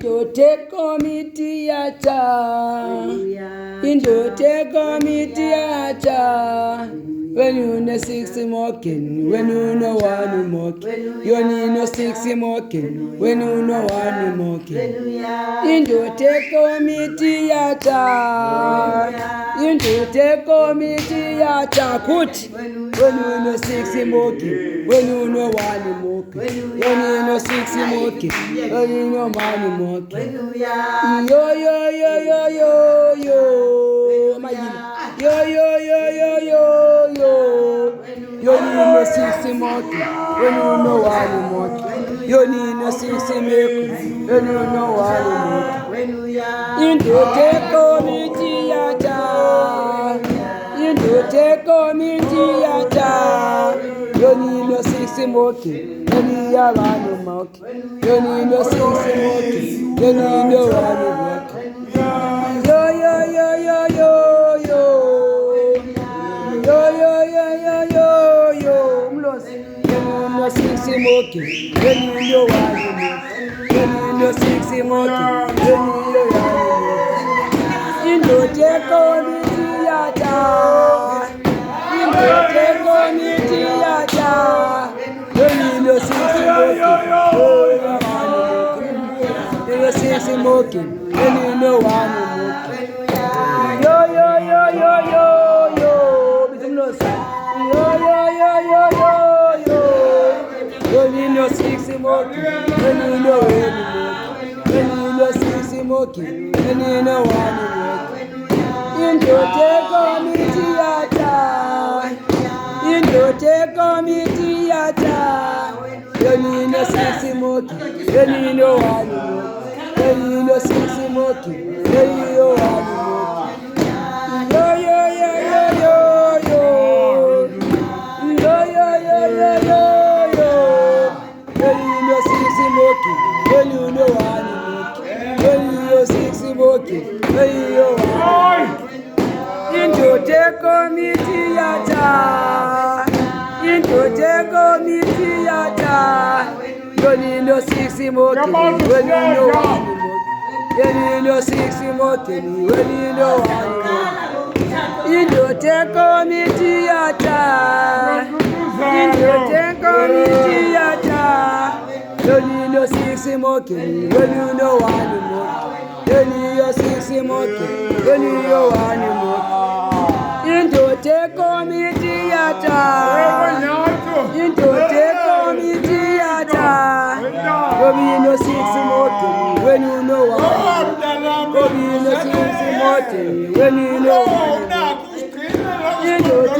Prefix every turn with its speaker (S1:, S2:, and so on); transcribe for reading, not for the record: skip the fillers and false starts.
S1: Indote komiti yacha. Indote komiti yacha. When you know 6 mocking, when you know one mocking, you know 6 mocking, when you know one mocking. Indote komiti yacha. Indote komiti yacha. Kut. When you know 6 mocking, when you know one mocking, when you know 6 mocking, when you know one mocking. Yo yo yo yo yo yo. Yo yo yo yo yo yo. You know 6 mocking, when you know one mocking. You know 6 mocking, when you know one mocking. Indote komiti yacha. Indote komiti yacha. You know 6 mocking, when you know one mocking. You know 6 mocking, when you know one mocking. Yo yo yo yo yo yo. Yo yo yo yo yo yo. Mlosi. You know 6 mocking, when you know one mocking. You know 6 mocking, when you know one mocking. Indote komiti yacha. Indote komiti yacha. You know 6 mocking, when you know one mocking. Yo yo yo yo yo yo. Bitumlosi. Yo yo yo yo yo yo. You know 6 mocking, when you know one mocking. When you know 6 mocking, when you know one mocking. Indote komiti yacha. Indote komiti yacha. You know 6 mocking, when you know one mocking. When you know 6 mocking, when you know one mocking. Yo yo yo yo yo yo. Yo yo yo yo yo yo. When you know 6 mocking, when you know one mocking. When you know 6 mocking, when you know one mocking. Indote komiti yacha. Indote komiti yacha. You know 6 mocking, when you know one mocking. You know 6 mocking, when you know one mocking. Indote komiti yacha. Indote komiti yacha. You know 6 mocking, when you know one mocking. You know 6 mocking, when you know one mocking. Indote komiti yacha. Indote komiti yacha. You know 6 mocking, when you know one mocking. You know 6 mocking, when you know one mocking. Indote